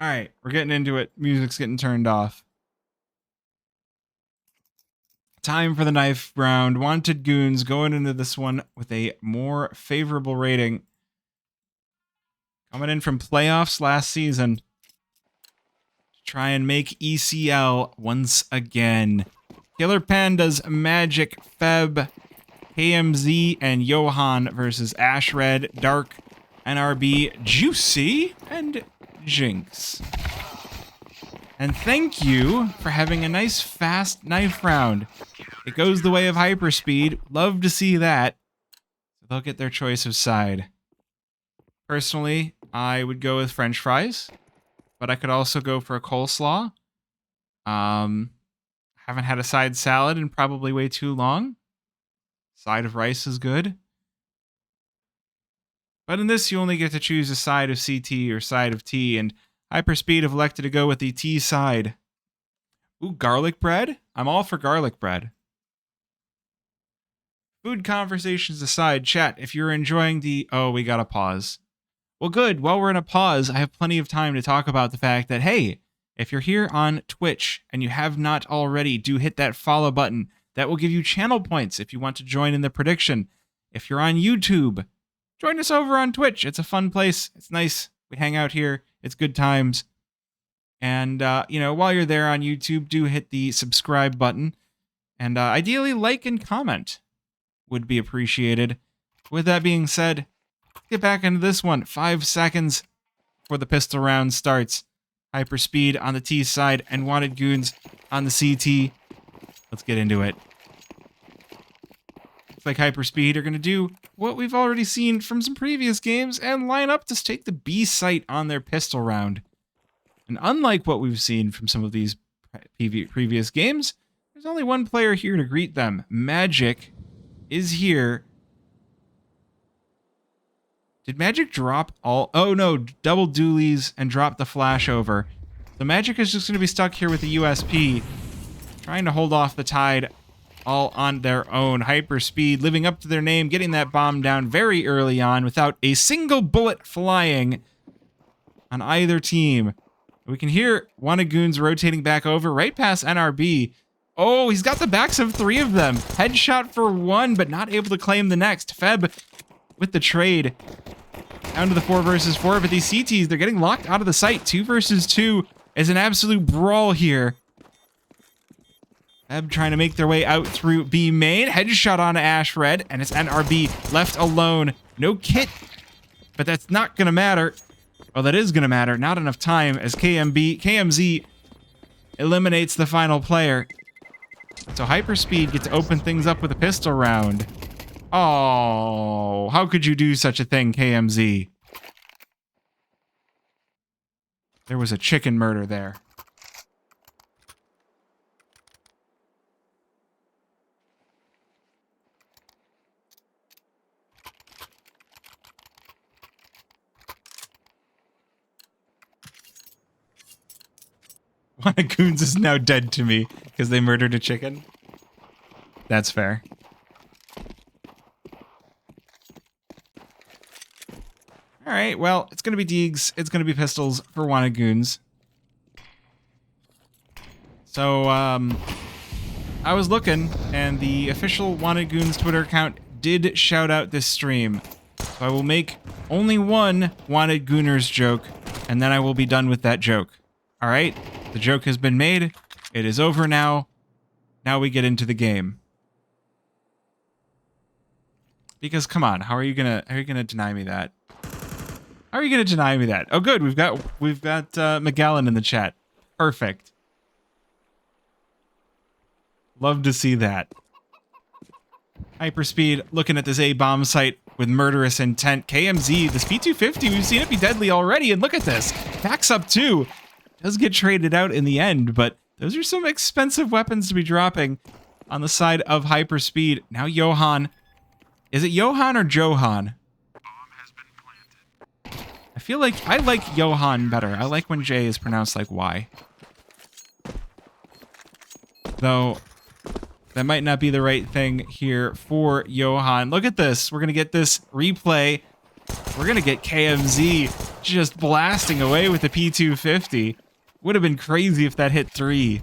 All right, we're getting into it. Music's getting turned off. Time for the knife round. Wanted Goons going into this one with a more favorable rating. Coming in from playoffs last season. To try and make ECL once again. Killer Pandas, Magic, Feb, KMZ, and Johan versus Ash Red, Dark, NRB, Juicy, and Jinx. And thank you for having a nice fast knife round. It goes the way of HyperSpeed. Love to see that. They'll get their choice of side. Personally, I would go with French fries, but I could also go for a coleslaw. Haven't had a side salad in probably way too long. Side of rice is good. But in this, you only get to choose a side of CT or side of T, and HyperSpeed have elected to go with the T side. Ooh, garlic bread? I'm all for garlic bread. Food conversations aside, chat, if you're enjoying the... Oh, we gotta pause. Well, good. While we're in a pause, I have plenty of time to talk about the fact that, hey, if you're here on Twitch and you have not already, do hit that follow button. That will give you channel points if you want to join in the prediction. If you're on YouTube, join us over on Twitch. It's a fun place. It's nice. We hang out here. It's good times. And, while you're there on YouTube, do hit the subscribe button. And ideally, like and comment would be appreciated. With that being said, get back into this one. 5 seconds before the pistol round starts. HyperSpeed on the T side and Wanted Goons on the CT. Let's get into it. Looks like HyperSpeed are going to do what we've already seen from some previous games and line up to take the B site on their pistol round. And unlike what we've seen from some of these previous games, there's only one player here to greet them. Magic is here. Did Magic drop all... Oh, no. Double dualies and drop the flash over. So Magic is just going to be stuck here with the USP, trying to hold off the tide all on their own. HyperSpeed living up to their name, getting that bomb down very early on without a single bullet flying on either team. We can hear Wanted Goons rotating back over right past NRB. Oh, he's got the backs of 3 of them. Headshot for 1, but not able to claim the next. Feb with the trade. Down to the 4 versus 4, but these CTs, they're getting locked out of the site. 2 versus 2 is an absolute brawl here. Feb trying to make their way out through B main. Headshot on Ash Red, and it's NRB left alone. No kit, but that's not going to matter. Well, that is going to matter. Not enough time as KMZ eliminates the final player. So HyperSpeed gets to open things up with a pistol round. Oh, how could you do such a thing, KMZ? There was a chicken murder there. One of Goons is now dead to me because they murdered a chicken. That's fair. All right, well, it's going to be Deegs. It's going to be pistols for Wanted Goons. So, I was looking, and the official Wanted Goons Twitter account did shout out this stream. So I will make only one Wanted Gooners joke, and then I will be done with that joke. All right? The joke has been made. It is over now. Now we get into the game. Because come on, how are you gonna deny me that? How are you gonna deny me that? Oh, good. We've got Magellan in the chat. Perfect. Love to see that. HyperSpeed looking at this A bomb site with murderous intent. KMZ, this P250, we've seen it be deadly already, and look at this. Backs up too. Does get traded out in the end, but those are some expensive weapons to be dropping on the side of HyperSpeed. Now Johan. Is it Johan or Johan? I feel like I like Johan better. I like when J is pronounced like Y. Though, that might not be the right thing here for Johan. Look at this. We're going to get this replay. We're going to get KMZ just blasting away with the P250. Would have been crazy if that hit 3.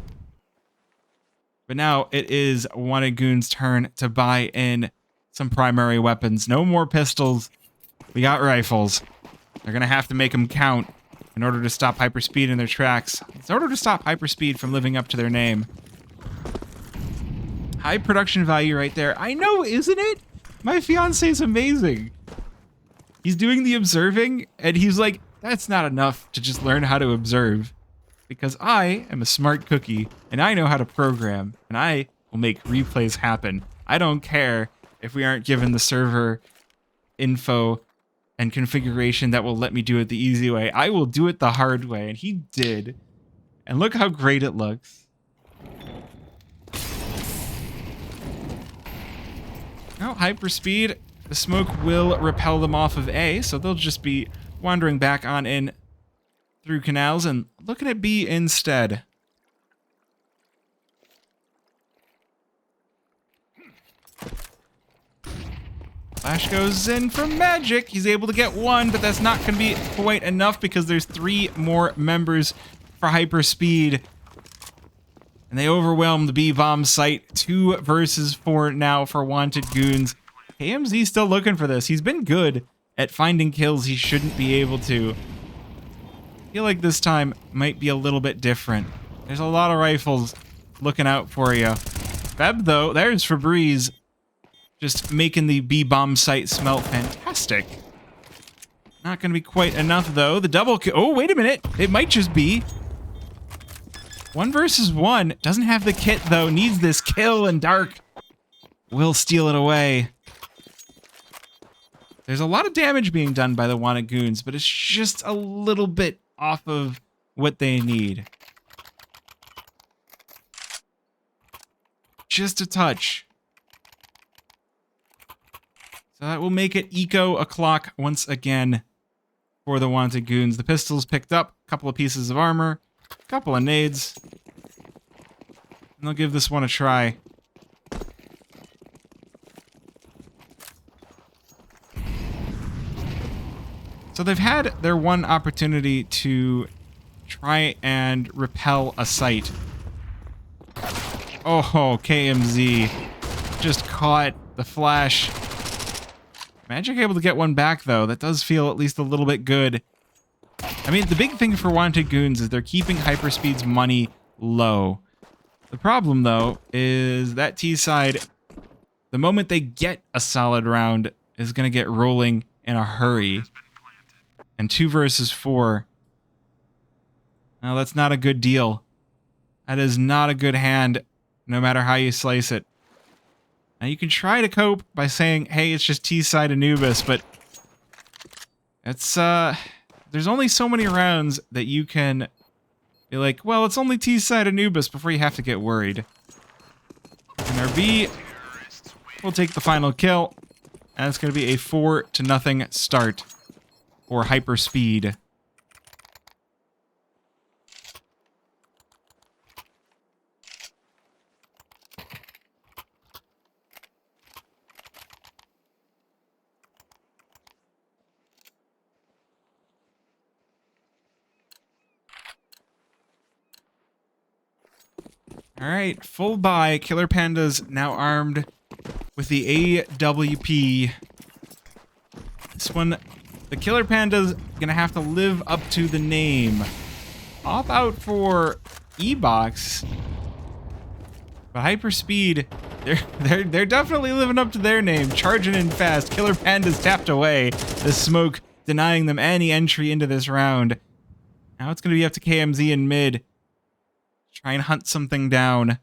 But now it is Wanted Goon's turn to buy in some primary weapons. No more pistols. We got rifles. They're going to have to make them count in order to stop HyperSpeed in their tracks. In order to stop HyperSpeed from living up to their name. High production value right there. I know, isn't it? My fiance's amazing. He's doing the observing, and he's like, that's not enough to just learn how to observe. Because I am a smart cookie, and I know how to program, and I will make replays happen. I don't care if we aren't given the server info and configuration that will let me do it the easy way. I will do it the hard way, and he did. And look how great it looks. Now, HyperSpeed, the smoke will repel them off of A, so they'll just be wandering back on in through canals and looking at B instead. Flash goes in for magic. He's able to get 1, but that's not going to be quite enough because there's 3 more members for HyperSpeed. And they overwhelm the B-bomb site. 2 versus 4 now for Wanted Goons. KMZ's still looking for this. He's been good at finding kills he shouldn't be able to. I feel like this time might be a little bit different. There's a lot of rifles looking out for you. Feb, though, there's Febreze. Just making the B-bomb site smell fantastic. Not going to be quite enough, though. The double kill. Oh, wait a minute. It might just be 1 versus 1. Doesn't have the kit, though. Needs this kill, and Dark will steal it away. There's a lot of damage being done by the Wanted Goons, but it's just a little bit off of what they need. Just a touch. So that will make it eco o'clock once again for the Wanted Goons. The pistols picked up, a couple of pieces of armor, a couple of nades. And they'll give this one a try. So they've had their one opportunity to try and repel a site. Oh, KMZ just caught the flash. Magic able to get one back, though. That does feel at least a little bit good. I mean, the big thing for Wanted Goons is they're keeping HyperSpeed's money low. The problem, though, is that T-side, the moment they get a solid round, is going to get rolling in a hurry. And 2 versus 4. Now, that's not a good deal. That is not a good hand, no matter how you slice it. Now, you can try to cope by saying, hey, it's just T-side Anubis, but it's, there's only so many rounds that you can be like, well, it's only T-side Anubis before you have to get worried. And RB will take the final kill, and it's going to be a 4-0 start for HyperSpeed. Alright, full buy. Killer Panda's now armed with the AWP. This one, the Killer Panda's gonna have to live up to the name. Off out for E-Box. But HyperSpeed, they're definitely living up to their name. Charging in fast. Killer Panda's tapped away. The smoke denying them any entry into this round. Now it's gonna be up to KMZ in mid. Try and hunt something down.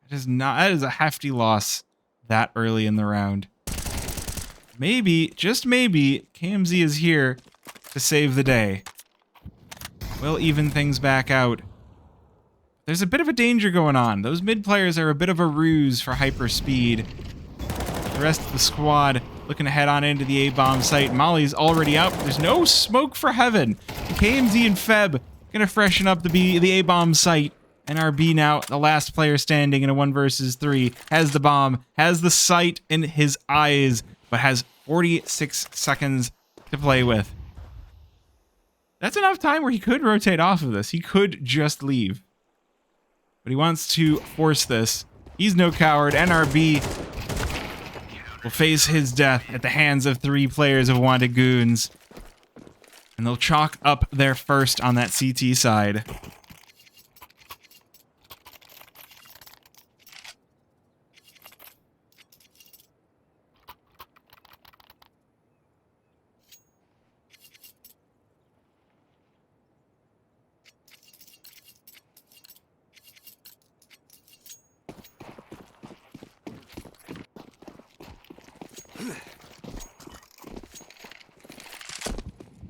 That is a hefty loss that early in the round. Maybe, just maybe, KMZ is here to save the day. We'll even things back out. There's a bit of a danger going on. Those mid players are a bit of a ruse for HyperSpeed. The rest of the squad looking to head on into the A-bomb site. Molly's already out. There's no smoke for heaven. KMZ and Feb gonna freshen up the A-bomb site. And RB now, the last player standing in a 1 versus 3, has the bomb, has the sight in his eyes, but has 46 seconds to play with. That's enough time where he could rotate off of this. He could just leave. But he wants to force this. He's no coward. NRB will face his death at the hands of 3 players of Wanted Goons. And they'll chalk up their first on that CT side.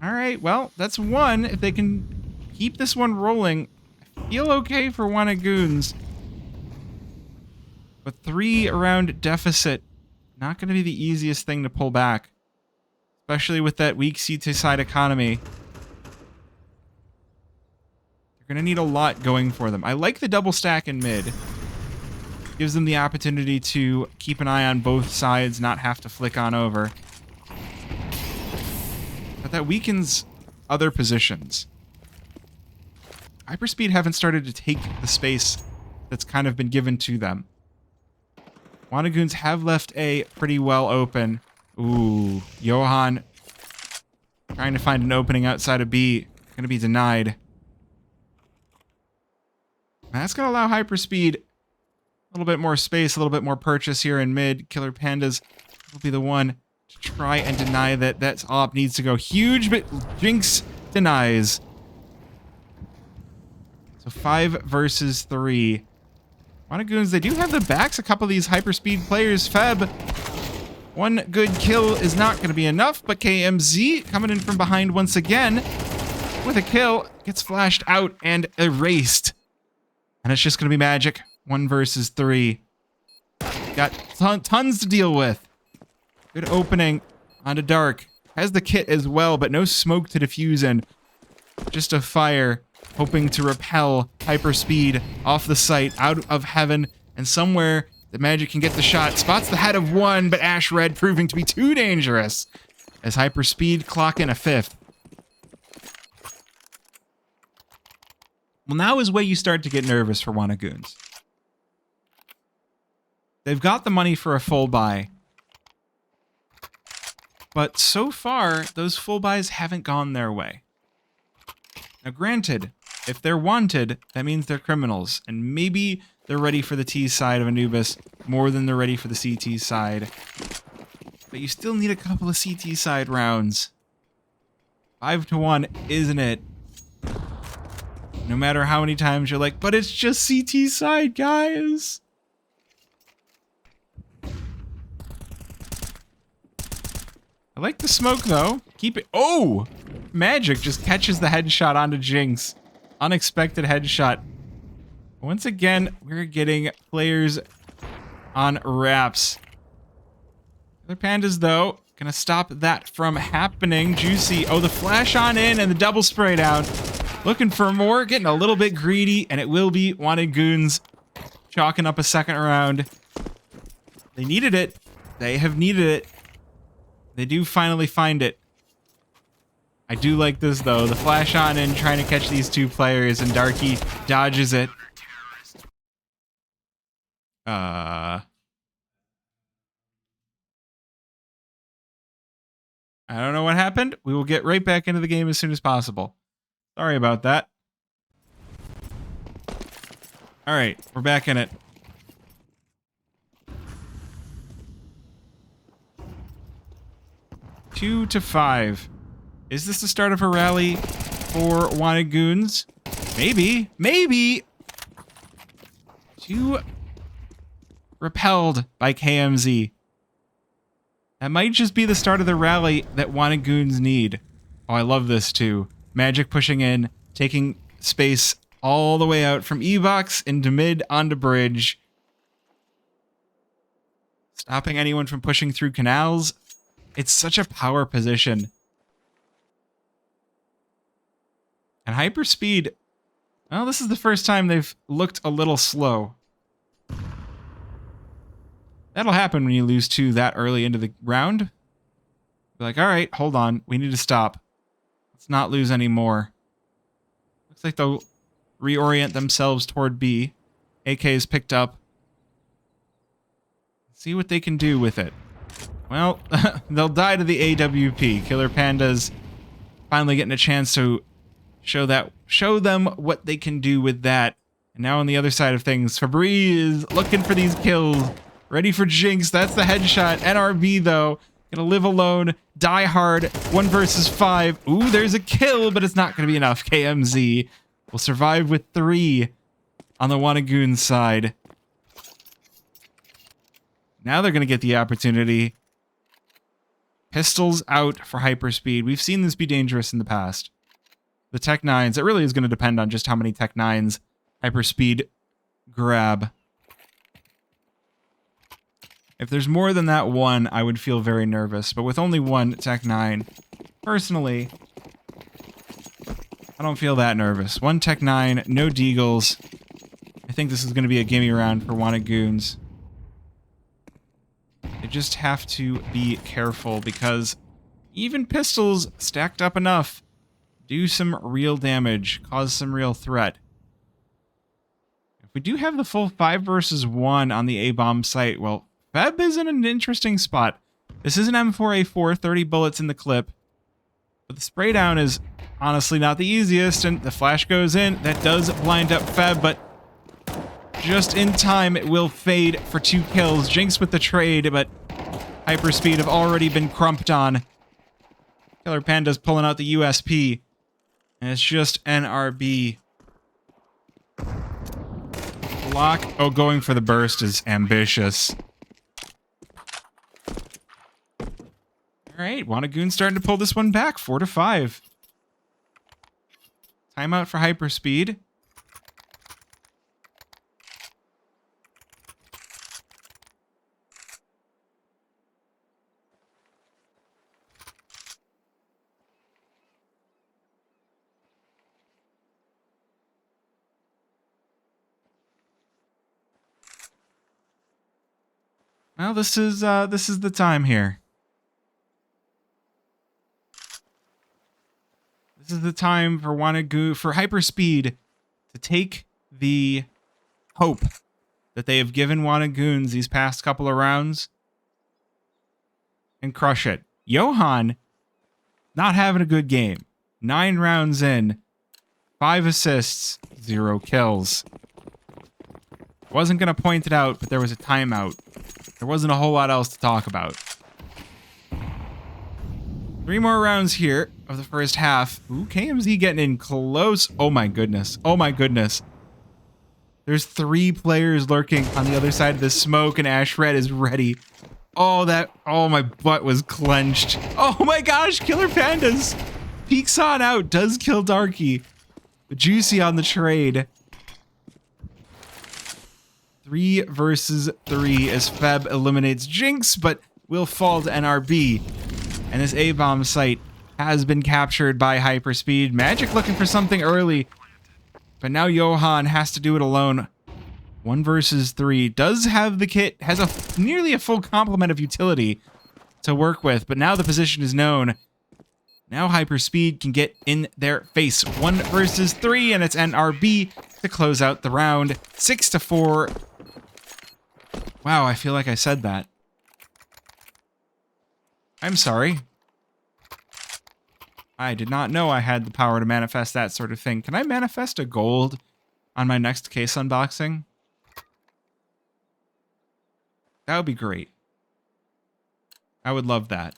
All right, well, that's one. If they can keep this one rolling, I feel okay for Wanted Goons. But 3 around deficit, not going to be the easiest thing to pull back. Especially with that weak CT side economy. They're going to need a lot going for them. I like the double stack in mid. Gives them the opportunity to keep an eye on both sides, not have to flick on over. But that weakens other positions. HyperSpeed haven't started to take the space that's kind of been given to them. Wanted Goons have left A pretty well open. Ooh, Johan trying to find an opening outside of B. Gonna be denied. And that's gonna allow HyperSpeed a little bit more space, a little bit more purchase here in mid. Killer Pandas will be the one to try and deny that. That op needs to go huge, but Jinx denies. So 5 versus 3. Wanted Goons, they do have the backs. A couple of these HyperSpeed players. Feb, one good kill is not going to be enough, but KMZ coming in from behind once again with a kill. Gets flashed out and erased. And it's just going to be magic. 1 versus 3. Got tons to deal with. Good opening onto Dark. Has the kit as well, but no smoke to defuse and just a fire, hoping to repel HyperSpeed off the site, out of heaven, and somewhere the Magic can get the shot. Spots the head of one, but Ash Red proving to be too dangerous as HyperSpeed clock in a 5th. Well, now is where you start to get nervous for Wanted Goons. They've got the money for a full buy. But so far, those full buys haven't gone their way. Now granted, if they're wanted, that means they're criminals. And maybe they're ready for the T side of Anubis more than they're ready for the CT side. But you still need a couple of CT side rounds. 5-1, isn't it? No matter how many times you're like, but it's just CT side, guys. I like the smoke, though. Keep it. Oh! Magic just catches the headshot onto Jinx. Unexpected headshot. Once again, we're getting players on wraps. Other Pandas, though, gonna stop that from happening. Juicy. Oh, the flash on in and the double spray down. Looking for more, getting a little bit greedy, and it will be Wanted Goons chalking up a second round. They needed it. They have needed it. They do finally find it. I do like this, though. The flash on in, trying to catch these 2 players, and Darky dodges it. I don't know what happened. We will get right back into the game as soon as possible. Sorry about that. All right, we're back in it. Two to 5. Is this the start of a rally for Wanted Goons? Maybe. Maybe. 2 repelled by KMZ. That might just be the start of the rally that Wanted Goons need. Oh, I love this too. Magic pushing in, taking space all the way out from E-Box into mid onto bridge. Stopping anyone from pushing through canals. It's such a power position. And HyperSpeed, well, this is the first time they've looked a little slow. That'll happen when you lose 2 that early into the round. Be like, all right, hold on. We need to stop. Let's not lose any more. Looks like they'll reorient themselves toward B. AK is picked up. See what they can do with it. Well, they'll die to the AWP. Killer Pandas finally getting a chance to show them what they can do with that. And now on the other side of things, Fabri is looking for these kills. Ready for Jinx. That's the headshot. NRB, though, gonna live alone, die hard. 1 versus 5. Ooh, there's a kill, but it's not gonna be enough. KMZ will survive with 3 on the Goons side. Now they're gonna get the opportunity. Pistols out for HyperSpeed. We've seen this be dangerous in the past. The Tech 9s, it really is going to depend on just how many Tech 9s HyperSpeed grab. If there's more than that one, I would feel very nervous. But with only one Tech 9, personally, I don't feel that nervous. 1 Tech 9, no Deagles. I think this is going to be a gimme round for Goons. They just have to be careful because even pistols stacked up enough do some real damage, cause some real threat. If we do have the full 5 versus 1 on the A-bomb site, well, Feb is in an interesting spot. This is an M4A4, 30 bullets in the clip, but the spray down is honestly not the easiest, and the flash goes in. That does blind up Feb, but just in time, it will fade for 2 kills. Jinx with the trade, but HyperSpeed have already been crumped on. Killer Panda's pulling out the USP, and it's just NRB. Block. Oh, going for the burst is ambitious. All right, Goons starting to pull this one back, 4-5. Timeout for HyperSpeed. Well, this is the time here. This is the time for HyperSpeed to take the hope that they have given Goons these past couple of rounds and crush it. Johan not having a good game. 9 rounds in, 5 assists, 0 kills. Wasn't gonna point it out, but there was a timeout. There wasn't a whole lot else to talk about. 3 more rounds here of the first half. Ooh, KMZ getting in close. Oh my goodness. Oh my goodness. There's 3 players lurking on the other side of the smoke, and Ash Red is ready. Oh, my butt was clenched. Oh my gosh, Killer Pandas peeks on out, does kill Darky. Juicy on the trade. 3 versus 3 as Feb eliminates Jinx, but will fall to NRB. And this A-bomb site has been captured by HyperSpeed. Magic looking for something early, but now Johan has to do it alone. 1 versus 3. Does have the kit, has nearly a full complement of utility to work with, but now the position is known. Now HyperSpeed can get in their face. 1 versus 3, and it's NRB to close out the round. 6-4. Wow, I feel like I said that. I'm sorry. I did not know I had the power to manifest that sort of thing. Can I manifest a gold on my next case unboxing? That would be great. I would love that.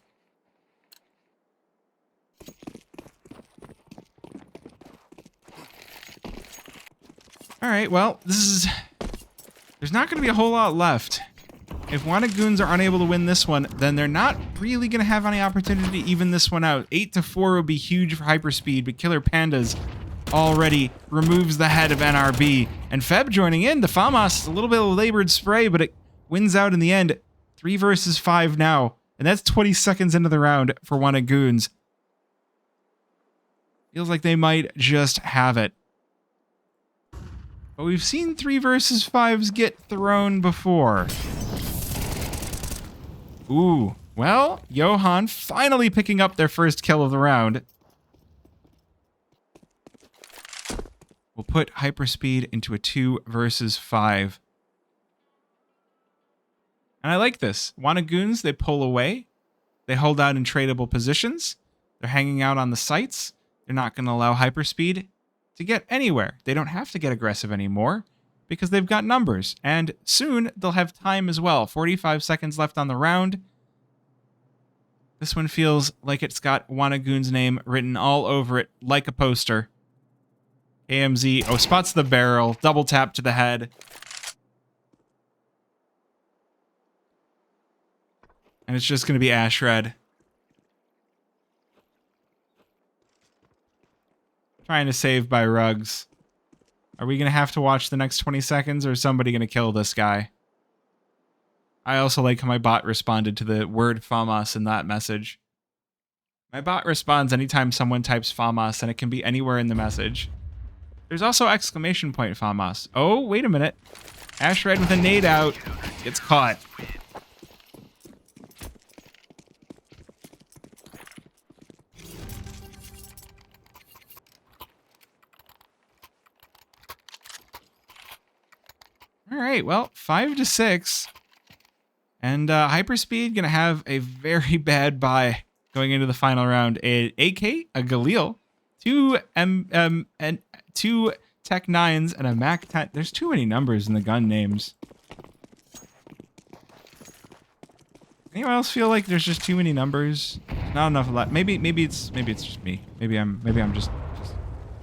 Alright, well, there's not going to be a whole lot left. If Goons are unable to win this one, then they're not really going to have any opportunity to even this one out. 8-4 would be huge for HyperSpeed, but Killer Pandas already removes the head of NRB. And Feb joining in. The FAMAS, a little bit of a labored spray, but it wins out in the end. 3 versus 5 now. And that's 20 seconds into the round for Goons. Feels like they might just have it. But we've seen 3 versus 5s get thrown before. Ooh, Well, Johan finally picking up their first kill of the round. We'll put HyperSpeed into a 2 versus 5. And I like this. Goons, they pull away. They hold out in tradable positions. They're hanging out on the sites. They're not going to allow HyperSpeed to get anywhere. They don't have to get aggressive anymore because they've got numbers. And soon they'll have time as well. 45 seconds left on the round. This one feels like it's got Goons' name written all over it like a poster. AMZ, oh, spots the barrel, double tap to the head. And it's just going to be Ash Red. Trying to save by rugs. Are we going to have to watch the next 20 seconds or is somebody going to kill this guy? I also like how my bot responded to the word FAMAS in that message. My bot responds anytime someone types FAMAS, and it can be anywhere in the message. There's also exclamation point FAMAS. Oh, wait a minute. Ash Red with a nade out. Gets caught. All right, well, 5 to 6. And HyperSpeed going to have a very bad buy going into the final round. A AK, a Galil, 2 and 2 Tech 9s, and a Mac 10. There's too many numbers in the gun names. Anyone else feel like there's just too many numbers? Not enough left. Maybe it's just me. Maybe I'm just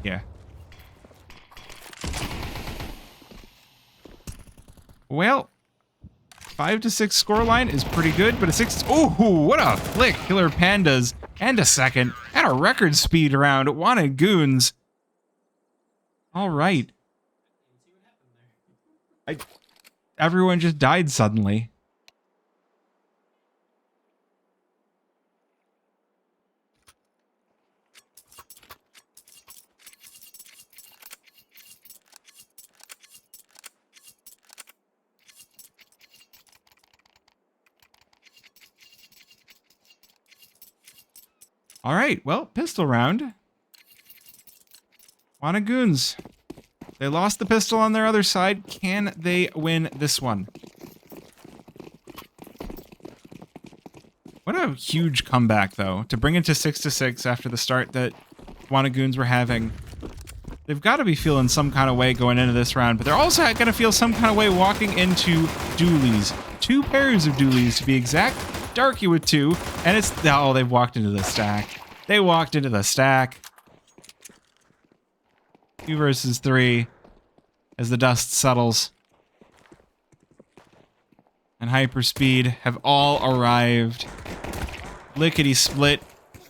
yeah. Well, 5 to 6 scoreline is pretty good, but a 6. Oh, what a flick! Killer Pandas and a second and a record speed round. Wanted Goons. All right. Everyone just died suddenly. All right, well, pistol round. Wanted Goons. They lost the pistol on their other side. Can they win this one? What a huge comeback, though, to bring it to 6 to 6 after the start that Wanted Goons were having. They've got to be feeling some kind of way going into this round, but they're also going to feel some kind of way walking into dualies. 2 pairs of dualies, to be exact. Darky with 2, and it's... Oh, they've walked into the stack. They walked into the stack. 2 versus 3 as the dust settles. And HyperSpeed have all arrived. Lickety split.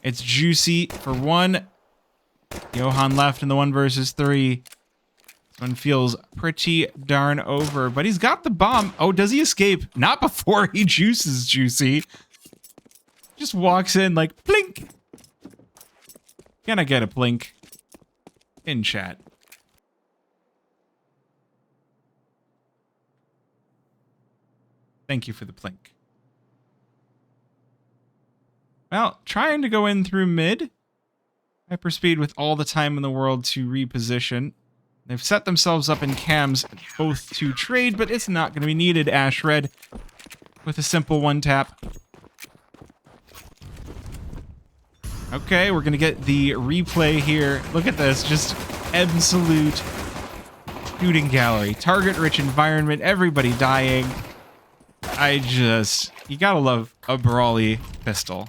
It's juicy for 1. Johan left in the 1 versus 3. This one feels pretty darn over, but he's got the bomb. Oh, does he escape? Not before he juices Juicy. Just walks in like, plink. Can I get a plink? In chat. Thank you for the plink. Well, trying to go in through mid. HyperSpeed with all the time in the world to reposition. They've set themselves up in cams both to trade, but it's not going to be needed. Ash Red with a simple 1 tap. Okay, we're going to get the replay here. Look at this, just absolute shooting gallery. Target-rich environment, everybody dying. You gotta love a brawly pistol.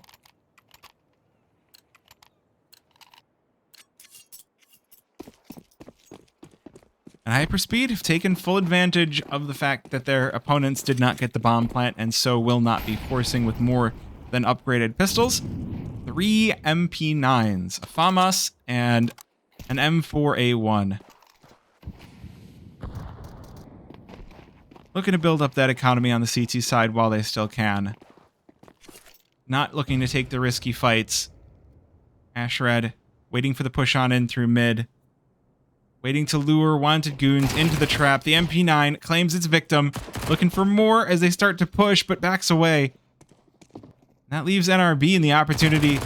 And HyperSpeed have taken full advantage of the fact that their opponents did not get the bomb plant and so will not be forcing with more than upgraded pistols. 3 MP9s, a FAMAS, and an M4A1. Looking to build up that economy on the CT side while they still can. Not looking to take the risky fights. Ash Red waiting for the push on in through mid. Waiting to lure Wanted Goons into the trap. The MP9 claims its victim. Looking for more as they start to push, but backs away. That leaves NRB in the opportunity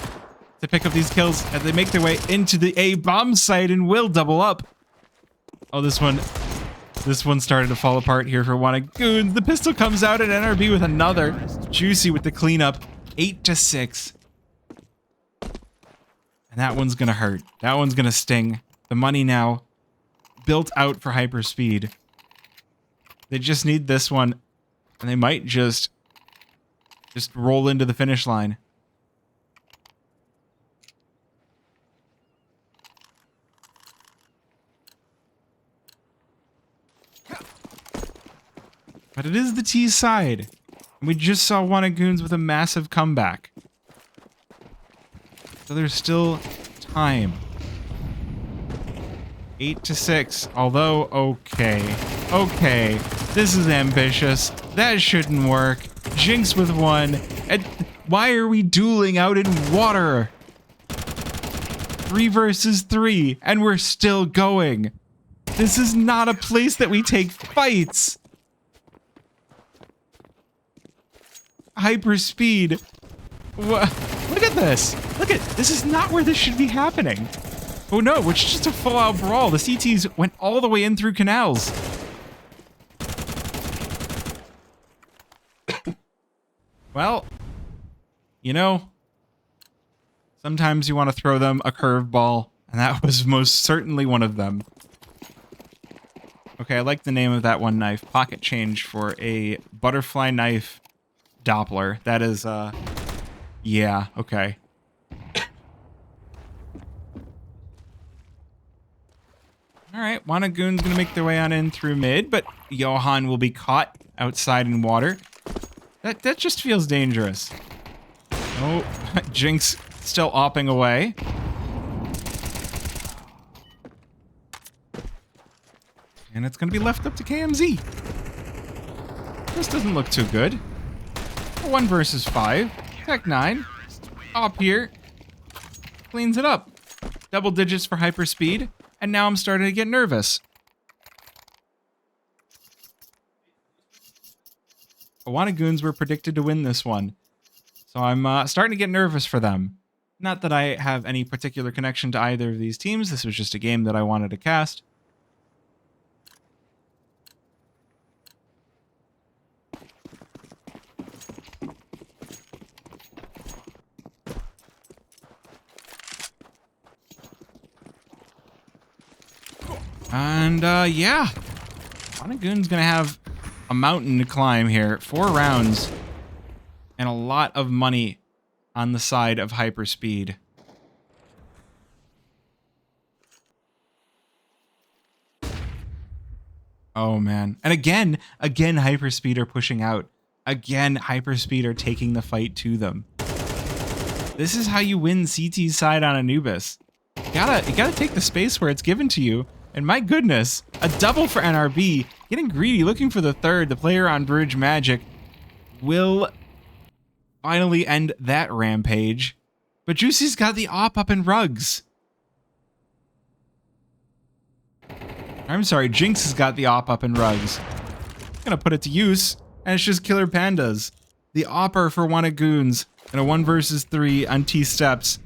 to pick up these kills as they make their way into the A bomb site and will double up. Oh, this one started to fall apart here for one of Goons. The pistol comes out and NRB with another. Juicy with the cleanup. 8-6. And that one's gonna hurt. That one's gonna sting. The money now built out for HyperSpeed. They just need this one, and they might just roll into the finish line. But it is the T side. And we just saw one of Goons with a massive comeback. So there's still time. 8-6. Although, okay. This is ambitious. That shouldn't work. Jinx with one. And why are we dueling out in water? 3 versus 3, and we're still going. This is not a place that we take fights. HyperSpeed. Look at this. This is not where this should be happening. Oh no, it's just a full-out brawl. The CTs went all the way in through canals. Well, you know, sometimes you want to throw them a curveball, and that was most certainly one of them. Okay, I like the name of that one knife. Pocket change for a butterfly knife Doppler. That is, yeah, okay. Alright, Wanagoon's gonna make their way on in through mid, but Johan will be caught outside in water. That just feels dangerous. Oh, Jinx still opping away. And it's gonna be left up to KMZ. This doesn't look too good. 1 versus 5. Tech 9. Op here. Cleans it up. Double digits for HyperSpeed. And now I'm starting to get nervous. Goons were predicted to win this one. So I'm starting to get nervous for them. Not that I have any particular connection to either of these teams. This was just a game that I wanted to cast. And, yeah. Goon's gonna have a mountain to climb here. 4 rounds. And a lot of money on the side of HyperSpeed. Oh, man. And again, HyperSpeed are pushing out. Again, HyperSpeed are taking the fight to them. This is how you win CT's side on Anubis. You gotta take the space where it's given to you. And my goodness, a double for NRB. Getting greedy, looking for the third. The player on Bridge Magic will finally end that rampage. But Juicy's got the op up in rugs. I'm sorry, Jinx has got the op up in rugs. I'm gonna put it to use, and it's just Killer Pandas. The opper for one of Goons, and a 1 versus 3 on T-steps.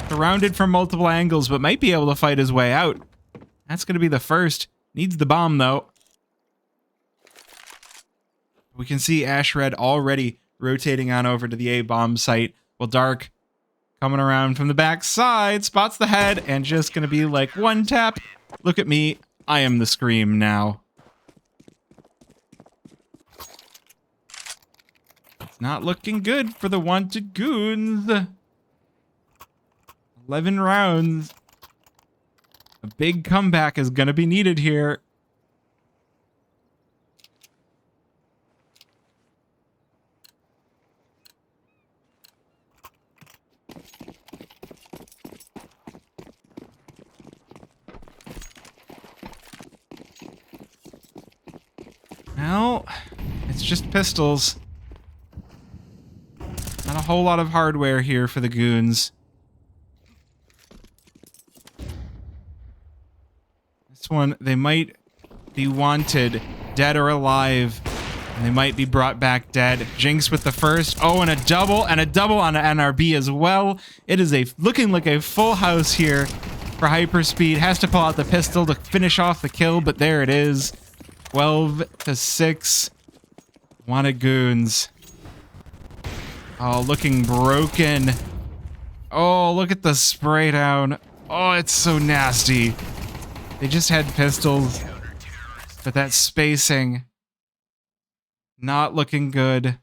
Surrounded from multiple angles, but might be able to fight his way out. That's going to be the first. Needs the bomb, though. We can see Ash Red already rotating on over to the A-bomb site. Well, Dark coming around from the back side, spots the head, and just going to be like, 1 tap. Look at me. I am the Scream now. It's not looking good for the wanted Goons. 11 rounds. A big comeback is going to be needed here. Well, it's just pistols. Not a whole lot of hardware here for the Goons. One, they might be wanted, dead or alive. And they might be brought back dead. Jinx with the first. Oh, and a double on an NRB as well. It is looking like a full house here for HyperSpeed. Has to pull out the pistol to finish off the kill, but there it is. 12-6. Wanted Goons. Oh, looking broken. Oh, look at the spray down. Oh, it's so nasty. They just had pistols, but that spacing, not looking good.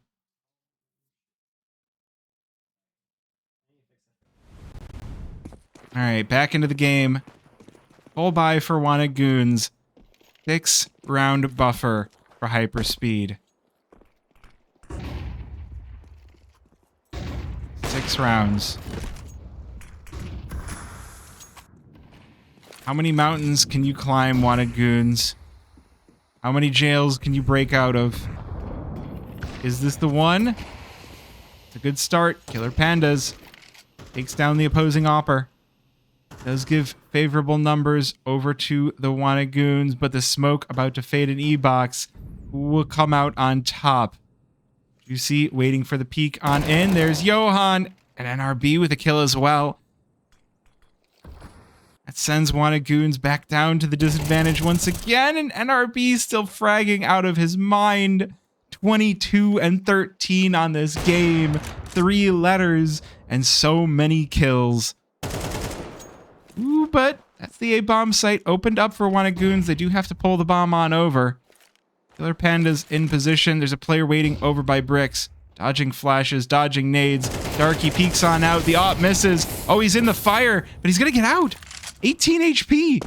All right, back into the game. Full buy for Wanted Goons. 6-round buffer for HyperSpeed. 6 rounds. How many mountains can you climb, Wanted Goons? How many jails can you break out of? Is this the one? It's a good start. Killer Pandas takes down the opposing Opper. Does give favorable numbers over to the Wanted Goons, but the smoke about to fade in E-Box will come out on top. You see, waiting for the peek on in. There's Johan and NRB with a kill as well. That sends Wanted Goons back down to the disadvantage once again, and NRB still fragging out of his mind. 22-13 on this game. 3 letters and so many kills. Ooh, but that's the A-bomb site opened up for Wanted Goons. They do have to pull the bomb on over. Killer Panda's in position. There's a player waiting over by bricks. Dodging flashes, dodging nades. Darky peeks on out. The op misses. Oh, he's in the fire, but he's gonna get out. 18 HP.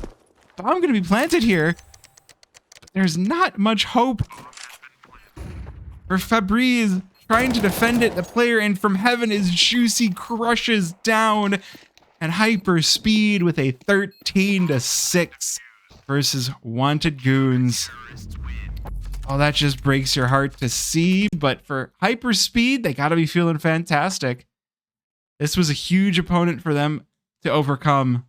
Bomb gonna be planted here. But there's not much hope for Fabrice trying to defend it. The player in from heaven is Juicy, crushes down. And HyperSpeed with a 13-6 versus Wanted Goons. Oh, that just breaks your heart to see. But for HyperSpeed, they gotta be feeling fantastic. This was a huge opponent for them to overcome.